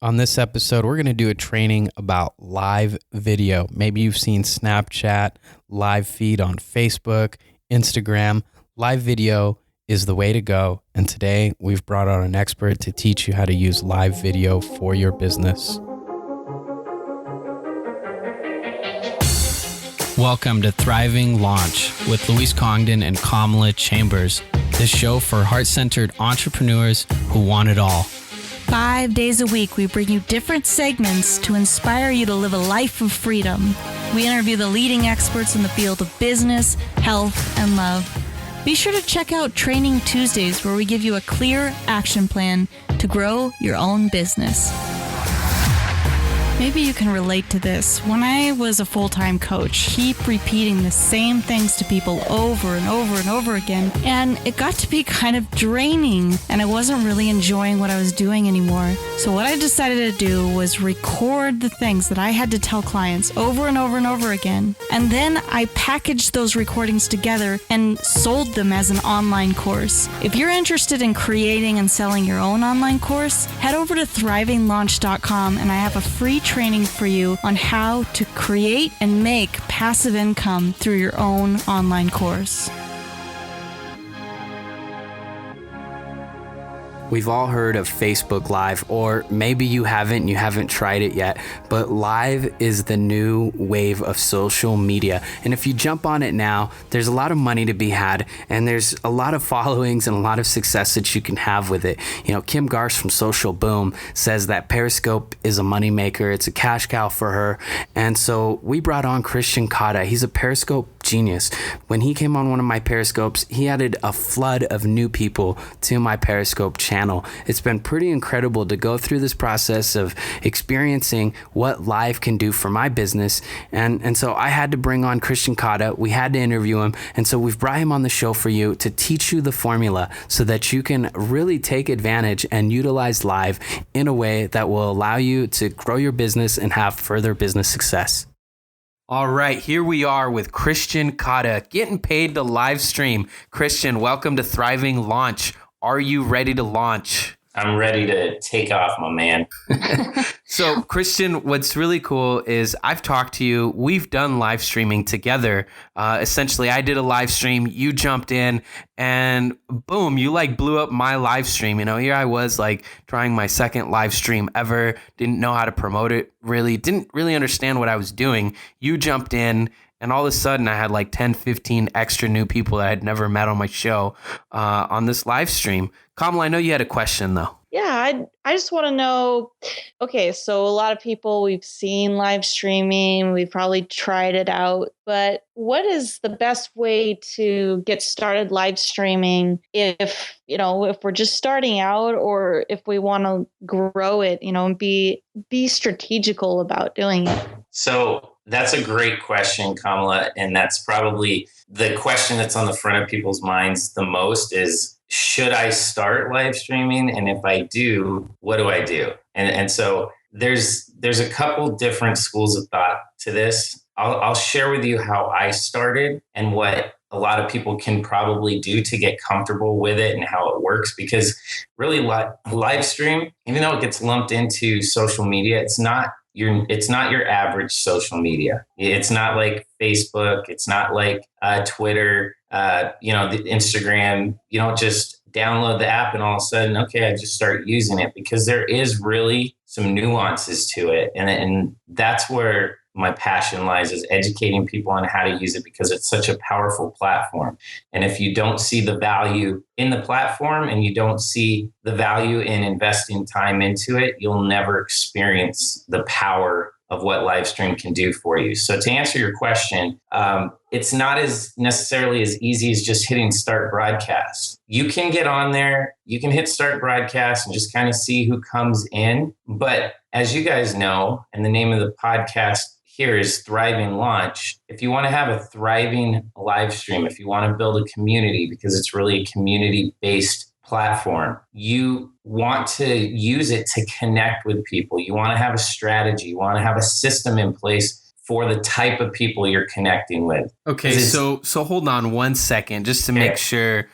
On this episode, we're going to do a training about live video. Maybe you've seen Snapchat, live feed on Facebook, Instagram. Live video is the way to go. And today we've brought on an expert to teach you how to use live video for your business. Welcome to Thriving Launch with Louise Congdon and Kamala Chambers, the show for heart-centered entrepreneurs who want it all. 5 days a week, we bring you different segments to inspire you to live a life of freedom. We interview the leading experts in the field of business, health, and love. Be sure to check out Training Tuesdays, where we give you a clear action plan to grow your own business. Maybe you can relate to this. When I was a full-time coach, keep repeating the same things to people over and over and over again, and it got to be kind of draining, and I wasn't really enjoying what I was doing anymore. So what I decided to do was record the things that I had to tell clients over and over and over again, and then I packaged those recordings together and sold them as an online course. If you're interested in creating and selling your own online course, head over to thrivinglaunch.com, and I have a free training for you on how to create and make passive income through your own online course. We've all heard of Facebook Live, or maybe you haven't tried it yet, but Live is the new wave of social media. And if you jump on it now, there's a lot of money to be had, and there's a lot of followings and a lot of success that you can have with it. You know, Kim Garst from Social Boom says that Periscope is a moneymaker. It's a cash cow for her. And so we brought on Kristian Cotta. He's a Periscope genius. When he came on one of my Periscopes, he added a flood of new people to my Periscope channel. It's been pretty incredible to go through this process of experiencing what live can do for my business. And so I had to bring on Kristian Cotta. We had to interview him. And so we've brought him on the show for you to teach you the formula so that you can really take advantage and utilize live in a way that will allow you to grow your business and have further business success. All right, here we are with Kristian Cotta, getting paid to live stream. Kristian, welcome to Thriving Launch. Are you ready to launch? I'm ready to take off, my man. So, Kristian, what's really cool is I've talked to you. We've done live streaming together. Essentially, I did a live stream. You jumped in and boom, you like blew up my live stream. You know, here I was like trying my second live stream ever. Didn't know how to promote it really. Didn't really understand what I was doing. You jumped in. And all of a sudden, I had like 10, 15 extra new people that I'd never met on my show on this live stream. Kamala, I know you had a question, though. Yeah, I just want to know, okay, so a lot of people, we've seen live streaming, we've probably tried it out, but what is the best way to get started live streaming if we're just starting out, or if we want to grow it, and be strategical about doing it? So that's a great question, Kamala. And that's probably the question that's on the front of people's minds the most is, should I start live streaming? And if I do, what do I do? And so there's a couple different schools of thought to this. I'll share with you how I started and what a lot of people can probably do to get comfortable with it and how it works. Because really live stream, even though it gets lumped into social media, it's not your average social media. It's not like Facebook. It's not like Twitter, the Instagram. You don't just download the app and all of a sudden, okay, I just start using it, because there is really some nuances to it. And that's where my passion lies, is educating people on how to use it, because it's such a powerful platform. And if you don't see the value in the platform and you don't see the value in investing time into it, you'll never experience the power of what live stream can do for you. So to answer your question, it's not as necessarily as easy as just hitting start broadcast. You can get on there, you can hit start broadcast and just kind of see who comes in. But as you guys know, and the name of the podcast here is Thriving Launch. If you want to have a thriving live stream, if you want to build a community, because it's really a community-based platform, you want to use it to connect with people. You want to have a strategy. You want to have a system in place for the type of people you're connecting with. Okay, so hold on one second just to make sure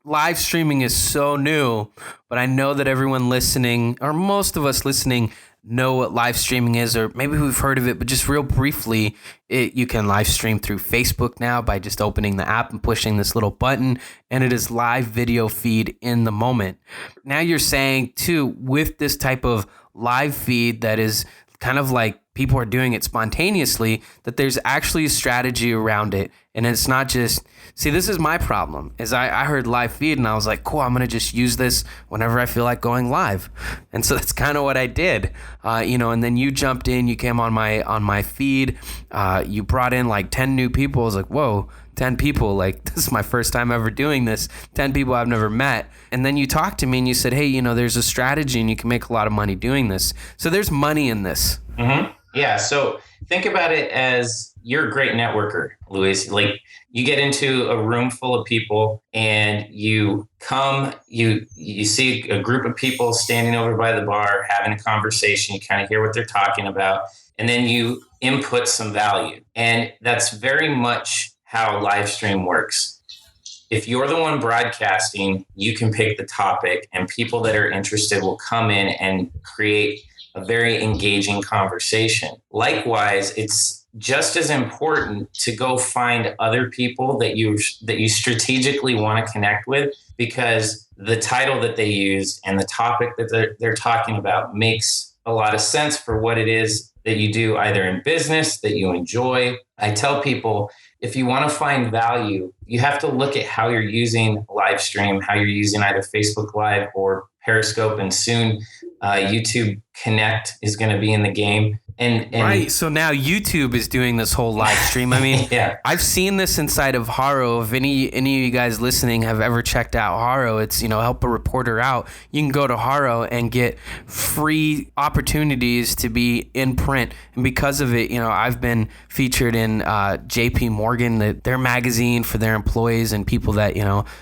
live streaming is so new, but I know that everyone listening, or most of us listening, know what live streaming is, or maybe we've heard of it, but just real briefly, you can live stream through Facebook now by just opening the app and pushing this little button, and it is live video feed in the moment. Now you're saying too, with this type of live feed that is kind of like people are doing it spontaneously, that there's actually a strategy around it. And it's not just, see, this is my problem, is I heard live feed and I was like, cool, I'm going to just use this whenever I feel like going live. And so that's kind of what I did, and then you jumped in, you came on my feed, you brought in like 10 new people. I was like, whoa, 10 people, like this is my first time ever doing this, 10 people I've never met. And then you talked to me and you said, hey, there's a strategy and you can make a lot of money doing this. So there's money in this. Mm-hmm. Yeah. So think about it as you're a great networker, Luis. Like you get into a room full of people and you see a group of people standing over by the bar, having a conversation, you kind of hear what they're talking about, and then you input some value. And that's very much how live stream works. If you're the one broadcasting, you can pick the topic and people that are interested will come in and create a very engaging conversation. Likewise, it's just as important to go find other people that you strategically want to connect with, because the title that they use and the topic that they're talking about makes a lot of sense for what it is that you do, either in business that you enjoy. I tell people, if you want to find value, you have to look at how you're using live stream, how you're using either Facebook Live or Periscope, and soon YouTube Connect is going to be in the game. And right. So now YouTube is doing this whole live stream. I mean, yeah. I've seen this inside of Haro. If any of you guys listening have ever checked out Haro, it's, Help a Reporter Out. You can go to Haro and get free opportunities to be in print. And because of it, I've been featured in JP Morgan, their magazine for their employees and people that,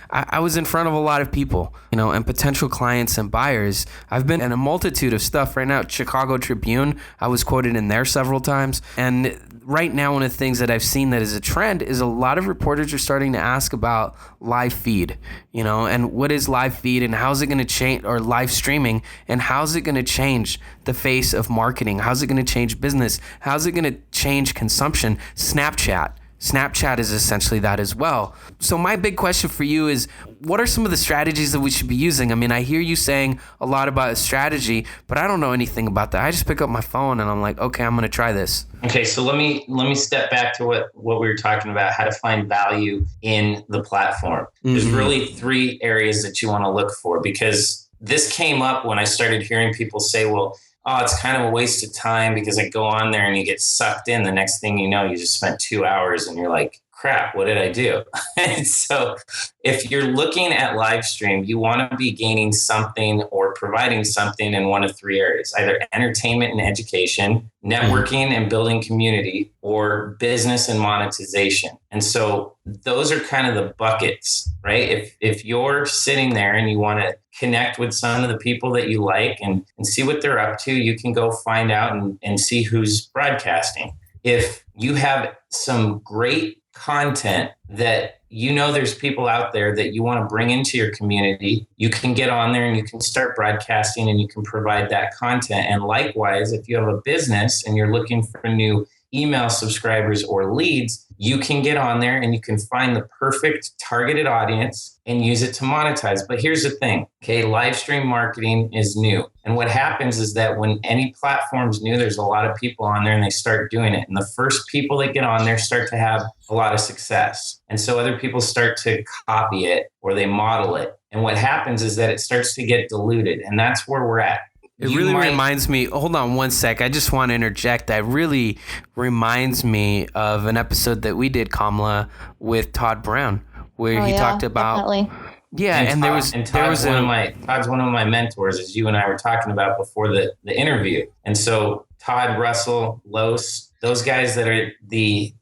I was in front of a lot of people, and potential clients and buyers. I've been in a multitude of stuff right now. Chicago Tribune, I was quoted in there several times. And right now, one of the things that I've seen that is a trend is a lot of reporters are starting to ask about live feed, and what is live feed and how's it going to change, or live streaming, and how's it going to change the face of marketing? How's it going to change business? How's it going to change consumption? Snapchat is essentially that as well. So my big question for you is, what are some of the strategies that we should be using? I mean, I hear you saying a lot about a strategy, but I don't know anything about that. I just pick up my phone and I'm like, okay, I'm going to try this. Okay, so let me step back to what we were talking about, how to find value in the platform. Mm-hmm. There's really 3 areas that you want to look for, because this came up when I started hearing people say, well, it's kind of a waste of time because I go on there and you get sucked in. The next thing you know, you just spent 2 hours and you're like, crap, what did I do? And so if you're looking at live stream, you want to be gaining something or providing something in one of 3 areas, either entertainment and education, networking and building community, or business and monetization. And so those are kind of the buckets, right? If you're sitting there and you want to connect with some of the people that you like and see what they're up to, you can go find out and see who's broadcasting. If you have some great content that there's people out there that you want to bring into your community, you can get on there and you can start broadcasting and you can provide that content. And likewise, if you have a business and you're looking for new email subscribers or leads, you can get on there and you can find the perfect targeted audience and use it to monetize. But here's the thing, okay? Live stream marketing is new. And what happens is that when any platform's new, there's a lot of people on there and they start doing it. And the first people that get on there start to have a lot of success. And so other people start to copy it or they model it. And what happens is that it starts to get diluted. And that's where we're at. It really reminds me, hold on one sec. I just want to interject. That really reminds me of an episode that we did, Kamala, with Todd Brown, where he talked about, definitely. Yeah. And Todd's one of my mentors, as you and I were talking about before the interview. And so Todd, Russell, Los, those guys that are the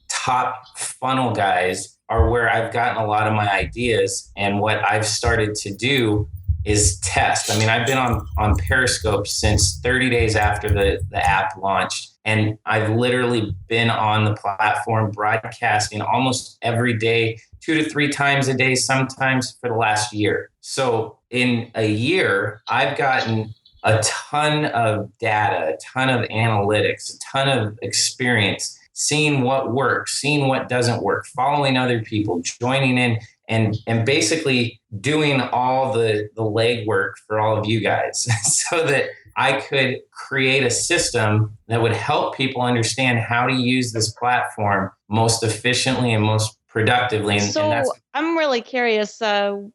top funnel guys are where I've gotten a lot of my ideas. And what I've started to do is test. I mean, I've been on Periscope since 30 days after the app launched. And I've literally been on the platform broadcasting almost every day, 2 to 3 times a day, sometimes for the last year. So in a year, I've gotten a ton of data, a ton of analytics, a ton of experience, seeing what works, seeing what doesn't work, following other people, joining in, and basically doing all the legwork for all of you guys so that I could create a system that would help people understand how to use this platform most efficiently and most productively. So I'm really curious. So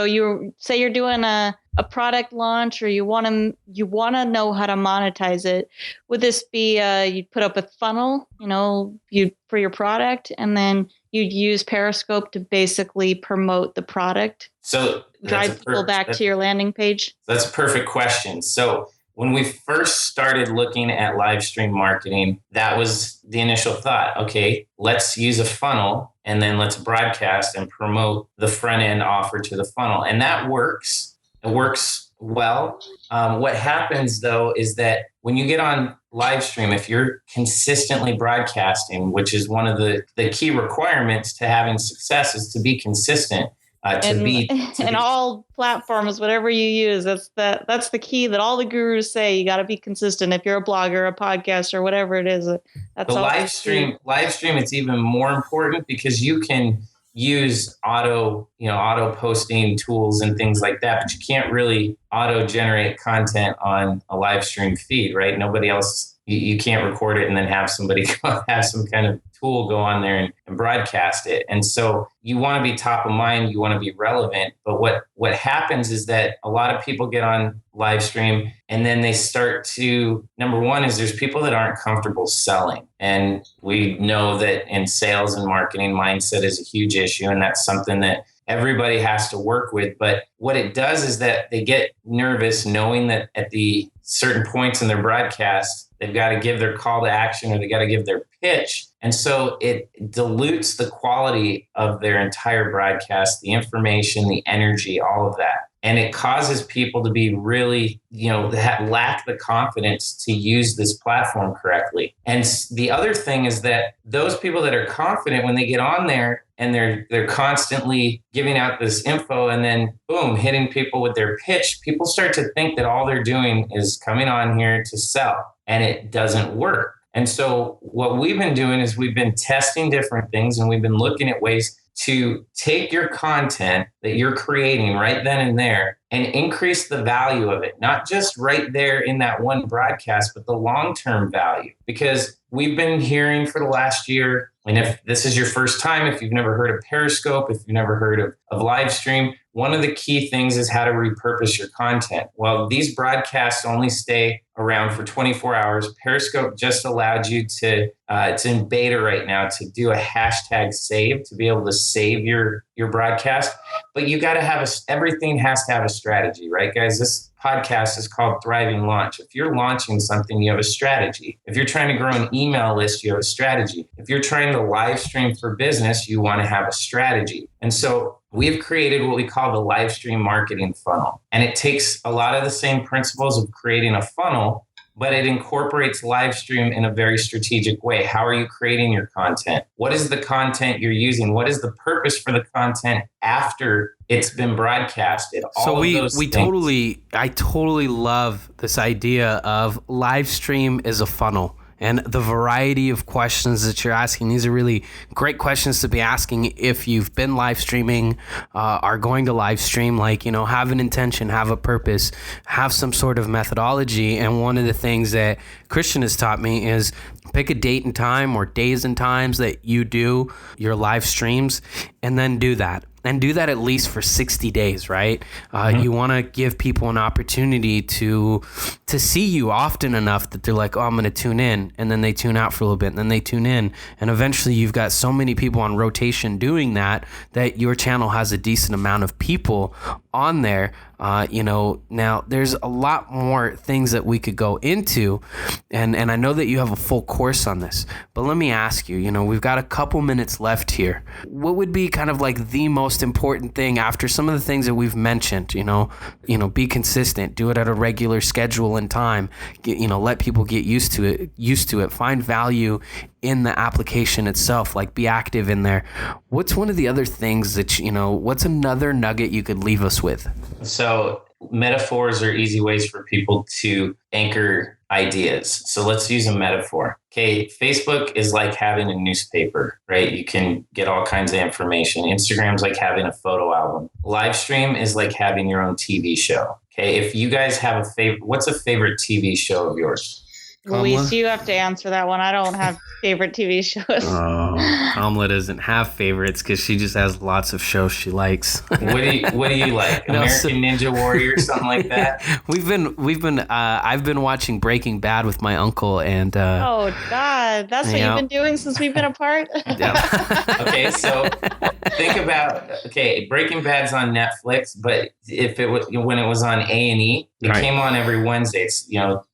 you say you're doing a product launch, or you want to know how to monetize it. Would this be you'd put up a funnel, for your product, and then you'd use Periscope to basically promote the product? So drive people back to your landing page? That's a perfect question. So when we first started looking at live stream marketing, that was the initial thought. Okay, let's use a funnel and then let's broadcast and promote the front end offer to the funnel. And that works. It works well. What happens though is that when you get on live stream, if you're consistently broadcasting, which is one of the key requirements to having success, is to be consistent. And all platforms, whatever you use, that's the key that all the gurus say. You got to be consistent. If you're a blogger, a podcast, or whatever it is, that's the all. Live stream, it's even more important because you can use auto posting tools and things like that, but you can't really auto generate content on a live stream feed, right? Nobody else. You can't record it and then have somebody have some kind of tool go on there and broadcast it. And so you want to be top of mind, you want to be relevant. But what happens is that a lot of people get on live stream and then they start to, number one is there's people that aren't comfortable selling. And we know that in sales and marketing, mindset is a huge issue. And that's something that everybody has to work with. But what it does is that they get nervous knowing that at the certain points in their broadcast, they've got to give their call to action or they got to give their pitch. And so it dilutes the quality of their entire broadcast, the information, the energy, all of that. And it causes people to be really, lack the confidence to use this platform correctly. And the other thing is that those people that are confident, when they get on there and they're constantly giving out this info and then boom, hitting people with their pitch, people start to think that all they're doing is coming on here to sell, and it doesn't work. And so what we've been doing is we've been testing different things, and we've been looking at ways to take your content that you're creating right then and there and increase the value of it, not just right there in that one broadcast, but the long-term value. Because we've been hearing for the last year, and if this is your first time, if you've never heard of Periscope, if you've never heard of Livestream, one of the key things is how to repurpose your content. Well, these broadcasts only stay around for 24 hours. Periscope just allowed you to, it's in beta right now, to do a hashtag save, to be able to save your broadcast. But you got to everything has to have a strategy, right, guys? This podcast is called Thriving Launch. If you're launching something, you have a strategy. If you're trying to grow an email list, you have a strategy. If you're trying to live stream for business, you want to have a strategy. And so we've created what we call the live stream marketing funnel. And it takes a lot of the same principles of creating a funnel, but it incorporates live stream in a very strategic way. How are you creating your content? What is the content you're using? What is the purpose for the content after it's been broadcasted? So I totally love this idea of live stream as a funnel. And the variety of questions that you're asking, these are really great questions to be asking if you've been live streaming, are going to live stream, have an intention, have a purpose, have some sort of methodology. And one of the things that Kristian has taught me is pick a date and time or days and times that you do your live streams, and then do that. And do that at least for 60 days, right? You want to give people an opportunity to see you often enough that they're like, oh, I'm going to tune in. And then they tune out for a little bit, and then they tune in. And eventually you've got so many people on rotation doing that your channel has a decent amount of people on there Now there's a lot more things that we could go into, and I know that you have a full course on this, but let me ask you, we've got a couple minutes left here. What would be kind of like the most important thing after some of the things that we've mentioned? Be consistent, do it at a regular schedule and time, let people get used to it, find value in the application itself, like be active in there. What's one of the other things that, what's another nugget you could leave us with? So metaphors are easy ways for people to anchor ideas. So let's use a metaphor. Okay, Facebook is like having a newspaper, right? You can get all kinds of information. Instagram's like having a photo album. Livestream is like having your own TV show. Okay, if you guys have a favorite, what's a favorite TV show of yours? Luis, you have to answer that one. I don't have favorite TV shows. Oh, Kamala doesn't have favorites because she just has lots of shows she likes. What do you like? American Ninja Warrior, something like that? I've been watching Breaking Bad with my uncle, and oh God, that's what you've been doing since we've been apart. Okay, so think about Breaking Bad's on Netflix, but if it was when it was on A&E, it came on every Wednesday. It's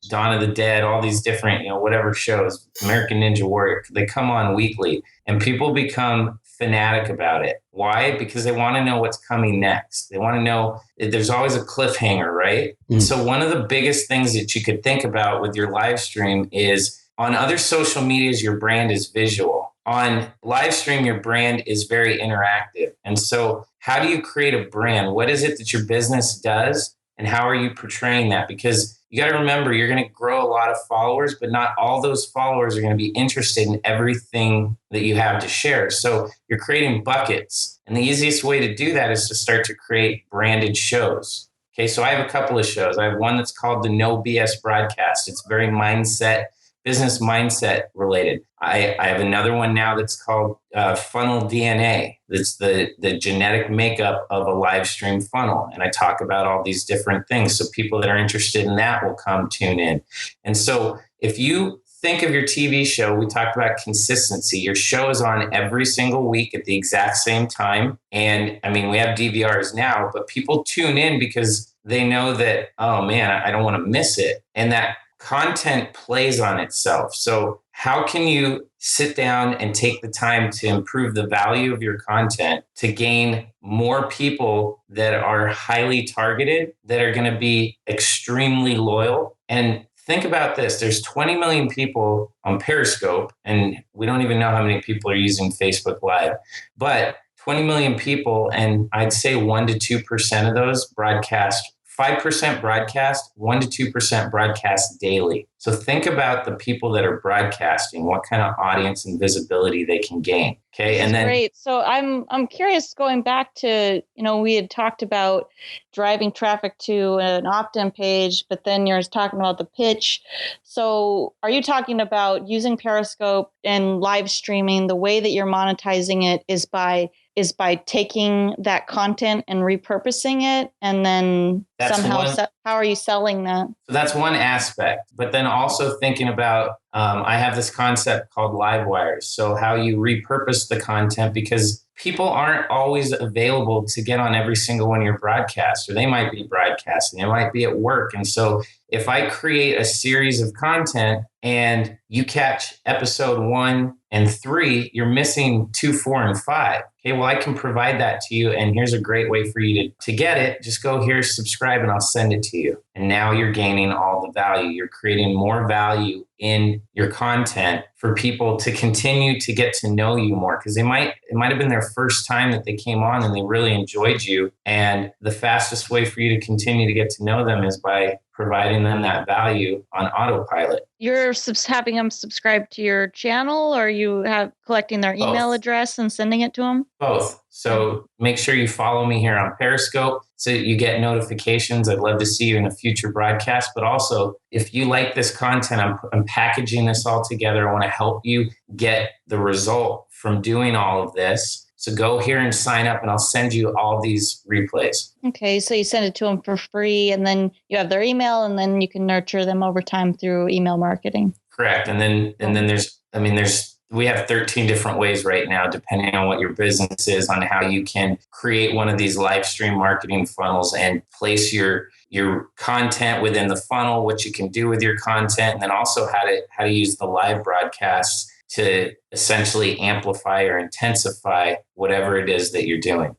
Dawn of the Dead, all these different whatever shows, American Ninja Warrior, they come on weekly, and people become fanatic about it. Why? Because they want to know what's coming next. They want to know. There's always a cliffhanger, right? So one of the biggest things that you could think about with your live stream is on other social medias, your brand is visual. On live stream, your brand is very interactive. And so how do you create a brand? What is it that your business does? And how are you portraying that? Because you got to remember, you're going to grow a lot of followers, but not all those followers are going to be interested in everything that you have to share. So you're creating buckets. And the easiest way to do that is to start to create branded shows. Okay, so I have a couple of shows. I have one that's called the No BS Broadcast. It's very business mindset related. I have another one now that's called Funnel DNA. It's the genetic makeup of a live stream funnel. And I talk about all these different things. So people that are interested in that will come tune in. And so if you think of your TV show, we talked about consistency. Your show is on every single week at the exact same time. And I mean, we have DVRs now, but people tune in because they know that, oh man, I don't want to miss it. And that content plays on itself. So how can you sit down and take the time to improve the value of your content to gain more people that are highly targeted, that are going to be extremely loyal? And think about this. There's 20 million people on Periscope, and we don't even know how many people are using Facebook Live, but 20 million people, and I'd say 1 to 2% of those broadcast 5% broadcast, 1 to 2% broadcast daily. So think about the people that are broadcasting, what kind of audience and visibility they can gain. Okay. And then great. So I'm curious, going back to, we had talked about driving traffic to an opt-in page, but then you're talking about the pitch. So are you talking about using Periscope and live streaming? The way that you're monetizing it is by taking that content and repurposing it, and then how are you selling that? So that's one aspect, but then also thinking about, I have this concept called Livewires. So how you repurpose the content, because people aren't always available to get on every single one of your broadcasts, or they might be broadcasting, they might be at work. And so if I create a series of content and you catch episode 1 and 3, you're missing 2, 4, and 5. Okay, well, I can provide that to you. And here's a great way for you to get it. Just go here, subscribe, and I'll send it to you. And now you're gaining all the value. You're creating more value in your content for people to continue to get to know you more, because it might have been their first time that they came on and they really enjoyed you. And the fastest way for you to continue to get to know them is by providing them that value on autopilot. You're having them subscribe to your channel, or you have collecting their email address and sending it to them? Both. So make sure you follow me here on Periscope so you get notifications. I'd love to see you in a future broadcast. But also, if you like this content, I'm packaging this all together. I want to help you get the result from doing all of this. So go here and sign up, and I'll send you all these replays. Okay, so you send it to them for free, and then you have their email, and then you can nurture them over time through email marketing. Correct. And then there's we have 13 different ways right now, depending on what your business is, on how you can create one of these live stream marketing funnels and place your content within the funnel, what you can do with your content, and then also how to use the live broadcasts to essentially amplify or intensify whatever it is that you're doing.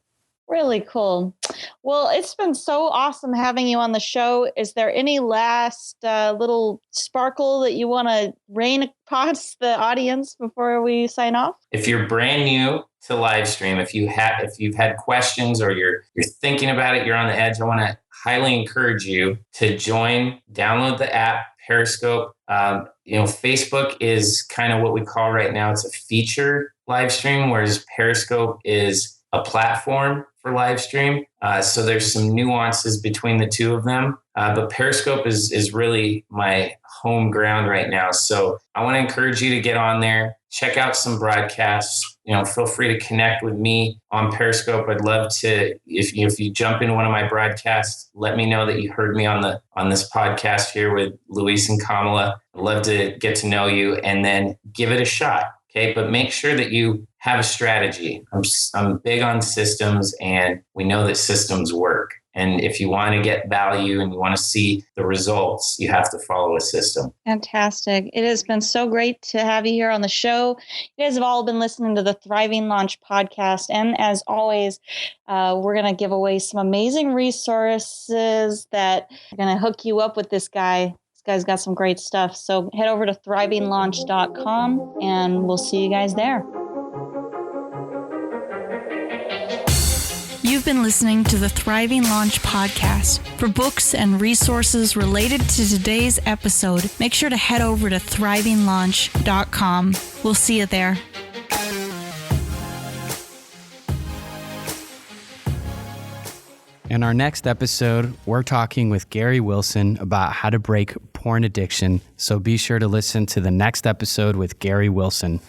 Really cool. Well, it's been so awesome having you on the show. Is there any last little sparkle that you want to rain across the audience before we sign off? If you're brand new to live stream, if you've had questions or you're thinking about it, you're on the edge, I want to highly encourage you to download the app Periscope. Facebook is kind of what we call right now, it's a feature live stream, whereas Periscope is a platform for live stream. So there's some nuances between the two of them. But Periscope is really my home ground right now. So I want to encourage you to get on there, check out some broadcasts. Feel free to connect with me on Periscope. I'd love to, if you jump into one of my broadcasts, let me know that you heard me on this podcast here with Luis and Kamala. I'd love to get to know you and then give it a shot. Okay, but make sure that you have a strategy. I'm big on systems, and we know that systems work. And if you want to get value and you want to see the results, you have to follow a system. Fantastic. It has been so great to have you here on the show. You guys have all been listening to the Thriving Launch podcast. And as always, we're going to give away some amazing resources that are going to hook you up with this guy. This guy's got some great stuff. So head over to thrivinglaunch.com and we'll see you guys there. You've been listening to the Thriving Launch podcast. For books and resources related to today's episode, make sure to head over to thrivinglaunch.com. We'll see you there. In our next episode, we're talking with Gary Wilson about how to break porn addiction. So be sure to listen to the next episode with Gary Wilson.